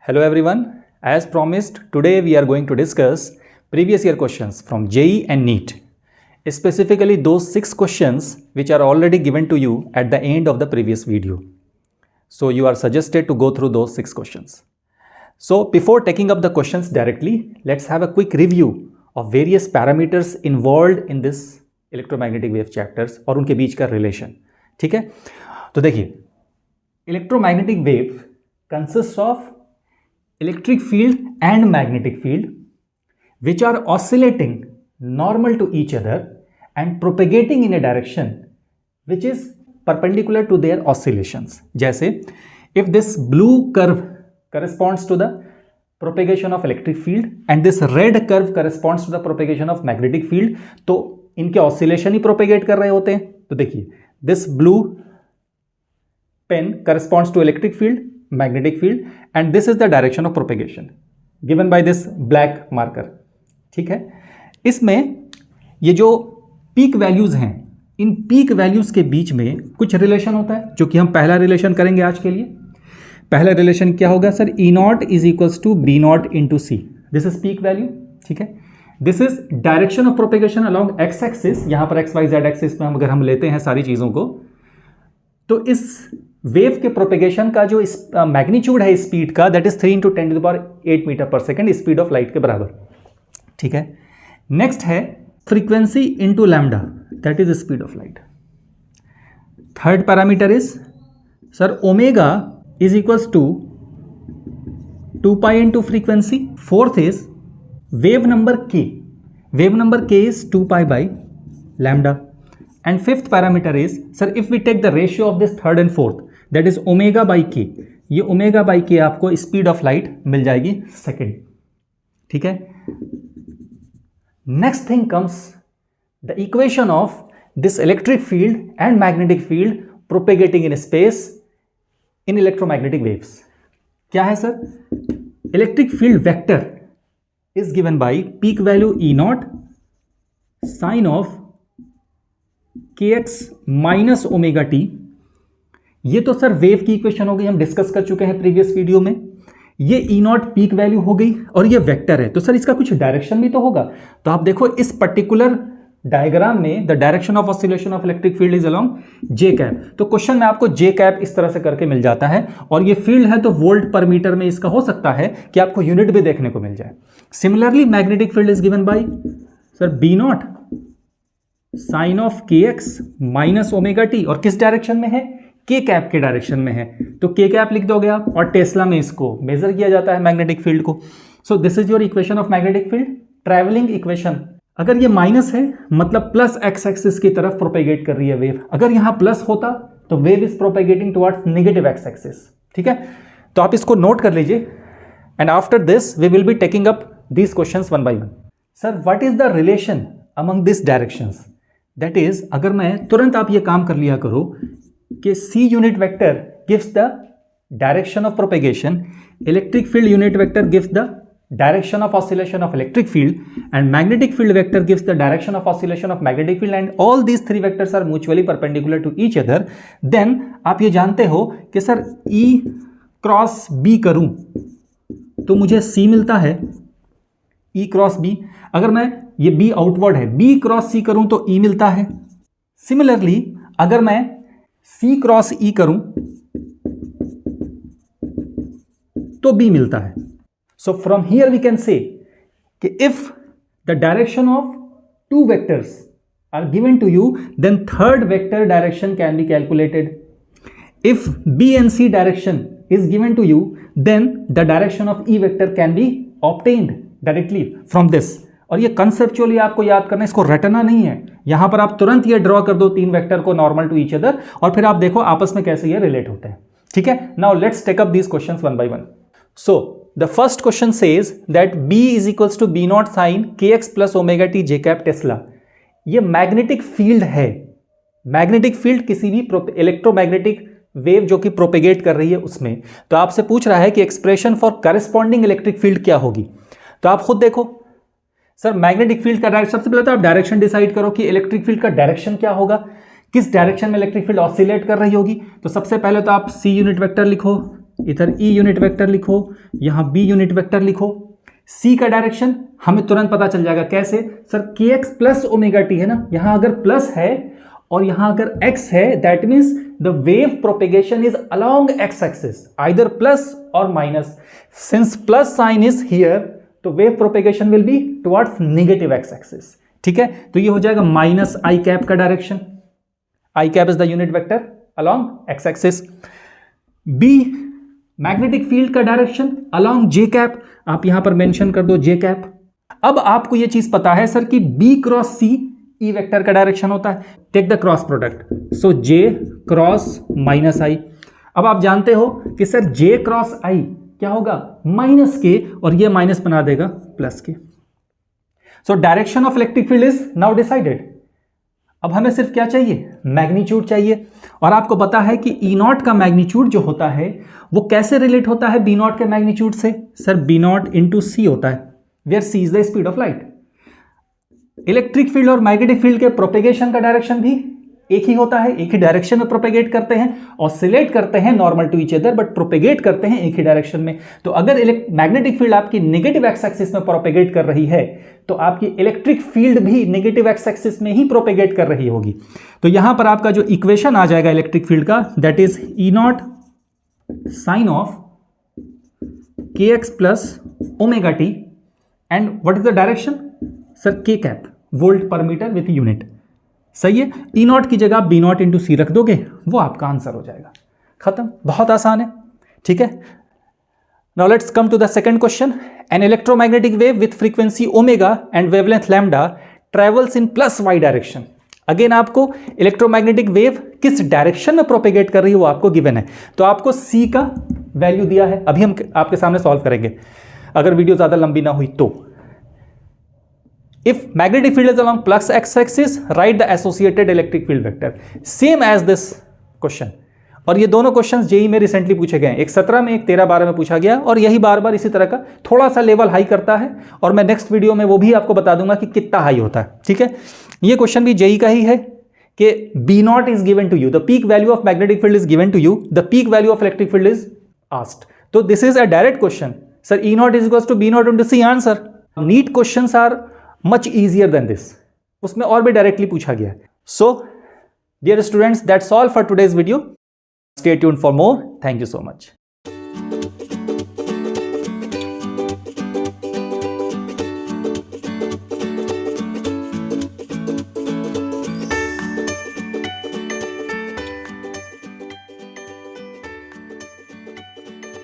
Hello everyone, as promised, today we are going to discuss previous year questions from JEE and NEET. Specifically those 6 questions which are already given to you at the end of the previous video. So you are suggested to go through those 6 questions. So before taking up the questions directly, let's have a quick review of various parameters involved in this electromagnetic wave chapters और उनके बीच का relation. ठीक है, तो देखिए electromagnetic wave consists of electric field and magnetic field which are oscillating normal to each other and propagating in a direction which is perpendicular to their oscillations. जैसे if this blue curve corresponds to the propagation of electric field and this red curve corresponds to the propagation of magnetic field, तो इनके oscillation ही propagate कर रहे होते हैं. तो देखिए this blue pen corresponds to electric field, magnetic field, and this is the direction of propagation given by this black marker. ठीक है, इसमें ये जो पीक वैल्यूज हैं, इन पीक वैल्यूज के बीच में कुछ रिलेशन होता है जो कि हम पहला रिलेशन करेंगे आज के लिए. पहला रिलेशन क्या होगा sir? E naught is equals to B naught into C. This is peak value. ठीक है, this is direction of propagation along X axis. यहां पर एक्स वाई जेड एक्सिस में अगर हम लेते हैं सारी चीजों को, तो इस वेव के प्रोपेगेशन का जो मैग्नीट्यूड है स्पीड का, दैट इज 3 × 10⁸ मीटर पर सेकेंड, स्पीड ऑफ लाइट के बराबर. ठीक है, नेक्स्ट है frequency into lambda, that is speed of light. Third parameter is sir omega is equals to 2π into frequency. Fourth is wave number k. Wave number k is 2π by lambda. And fifth parameter is, sir, if we take the ratio of this third and fourth, that is omega by k. ये omega by k आपको speed of light मिल जाएगी second. ठीक है, next thing comes the equation of this electric field and magnetic field propagating in space in electromagnetic waves. क्या है sir? Electric field vector is given by peak value E naught sine of kx minus omega T. ये तो sir wave की equation हो गई, हम discuss कर चुके हैं प्रीवियस वीडियो में. ये ई नॉट पीक वैल्यू हो गई और ये वेक्टर है, तो सर इसका कुछ डायरेक्शन भी तो होगा. तो आप देखो इस पर्टिकुलर डायग्राम में the direction of oscillation of electric field is along J cap. तो क्वेश्चन में आपको जे कैप इस तरह से करके मिल जाता है, और ये फील्ड है तो वोल्ट पर मीटर में इसका हो सकता है कि आपको यूनिट भी देखने को मिल जाए. Similarly magnetic field is given by sir B naught sine of के एक्स माइनस ओमेगा टी, और किस डायरेक्शन में है? के कैप के डायरेक्शन में है. तो के कैप लिख दोगे आप, और टेस्ला में इसको मेजर किया जाता है मैग्नेटिक फील्ड को. So this is your equation of magnetic field, travelling equation. अगर ये माइनस है मतलब प्लस एक्स एक्सिस की तरफ प्रोपेगेट कर रही है वेव. अगर यहां प्लस होता तो wave is propagating towards negative x axis. ठीक है, तो आप इसको नोट कर लीजिए, and after this we will be taking up these questions one by one. Sir what is the relation among this directions? That is, अगर मैं तुरंत आप ये काम कर लिया करो कि C unit vector gives the direction of propagation, electric field unit vector gives the direction of oscillation of electric field, and magnetic field vector gives the direction of oscillation of magnetic field, and all these 3 vectors are mutually perpendicular to each other. Then आप ये जानते हो कि sir E cross B करूं तो मुझे C मिलता है, E क्रॉस B. अगर मैं ये B आउटवर्ड है, B क्रॉस C करूं तो E मिलता है. सिमिलरली अगर मैं C क्रॉस E करूं तो B मिलता है. So from here we can say कि if the direction of 2 vectors are given to you, then third vector direction can be calculated. If B and C direction is given to you, then the direction of E vector can be obtained directly from this. और ये conceptually आपको याद करना, इसको रटना नहीं है. यहां पर आप तुरंत ये ड्रॉ कर दो 3 वेक्टर को नॉर्मल टू ईच अदर, और फिर आप देखो आपस में कैसे ये रिलेट होते हैं. ठीक है, now let's take up these questions one by one. So the first question says that B is equals to B naught sine K x plus omega T J cap tesla. ये magnetic field है. Magnetic field किसी भी electromagnetic wave जो कि propagate कर रही है उसमें. तो आपसे पूछ रहा है कि expression for corresponding electric field क्या होगी. तो आप खुद देखो सर, मैग्नेटिक फील्ड का डायरेक्शन, सबसे पहले तो आप डायरेक्शन डिसाइड करो कि इलेक्ट्रिक फील्ड का डायरेक्शन क्या होगा, किस डायरेक्शन में इलेक्ट्रिक फील्ड ऑसिलेट कर रही होगी. तो सबसे पहले तो आप सी यूनिट वेक्टर लिखो, इधर ई यूनिट वेक्टर लिखो, यहां बी यूनिट वेक्टर लिखो। सी का डायरेक्शन हमें तुरंत पता चल जाएगा, कैसे सर, के एक्स प्लस ओमेगा टी है ना, यहां अगर प्लस है और यहां अगर एक्स है, that means the wave propagation is along x axis, either plus और minus. Since plus sign is here, तो wave propagation will be towards negative x axis. ठीक है, तो ये हो जाएगा माइनस आई कैप का direction. I cap is the unit vector along x axis. B magnetic field का डायरेक्शन अलोंग जे कैप, आप यहां पर मेंशन कर दो जे कैप। अब आपको यह चीज पता है सर कि B cross C E vector का डायरेक्शन होता है। Take the cross product, so J cross minus I. अब आप जानते हो कि सर जे क्रॉस आई क्या होगा, माइनस के, और ये माइनस बना देगा प्लस के। So direction of electric field is now decided. अब हमें सिर्फ क्या चाहिए, मैग्नीट्यूड चाहिए। और आपको पता है कि ई नॉट का मैग्नीट्यूड जो होता है वो कैसे रिलेट होता है बी नॉट के मैग्नीट्यूड से, sir B naught into C होता है, where C is the speed of light. Electric field और मैग्नेटिक फील्ड के प्रोपेगेशन का डायरेक्शन भी एक ही होता है, एक ही डायरेक्शन में प्रोपेगेट करते हैं, ऑसिलेट करते हैं normal to each other, but propagate करते हैं एक ही डायरेक्शन में। तो अगर मैग्नेटिक फील्ड आपकी नेगेटिव एक्स एक्सिस में प्रोपेगेट कर रही है, तो आपकी इलेक्ट्रिक फील्ड भी नेगेटिव एक्स एक्सिस में ही प्रोपेगेट कर रही होगी। तो यहां पर आपका जो इक्वेशन आ जाएगा इलेक्ट्रिक फील्ड का, that is E naught sine of के x plus omega t, and what is the direction, sir k cap, volt per metre with unit. सही है, ई नॉट की जगह बी नॉट इंटू सी रख दोगे, वो आपका आंसर हो जाएगा। खत्म, बहुत आसान है। ठीक है, now let's come to the second question. An electromagnetic wave with frequency omega and wavelength lambda travels in plus Y direction. Again आपको इलेक्ट्रोमैग्नेटिक वेव किस डायरेक्शन में प्रोपेगेट कर रही है वो आपको गिवन है, तो आपको सी का वैल्यू दिया है, अभी हम आपके सामने सॉल्व करेंगे अगर वीडियो ज्यादा लंबी ना हुई तो। If magnetic field is along plus x axis, write the associated electric field vector. Same as this question. और ये दोनों क्वेश्चंस जेई में रिसेंटली पूछे गए हैं, एक 17 में एक 13-12 में पूछा गया, और यही बार बार इसी तरह का थोड़ा सा लेवल हाई करता है, और मैं नेक्स्ट वीडियो में वो भी आपको बता दूंगा कि कितना हाई होता है। ठीक है, ये क्वेश्चन भी जेई का ही है कि B naught is given to you, the peak value of magnetic field is given to you, the peak value of electric field is asked. तो this is a direct question, sir E naught is equals to B naught into C answer. NEET questions are much easier than this, उसमें और भी directly पूछा गया है। So dear students, that's all for today's video. Stay tuned for more. Thank you so much.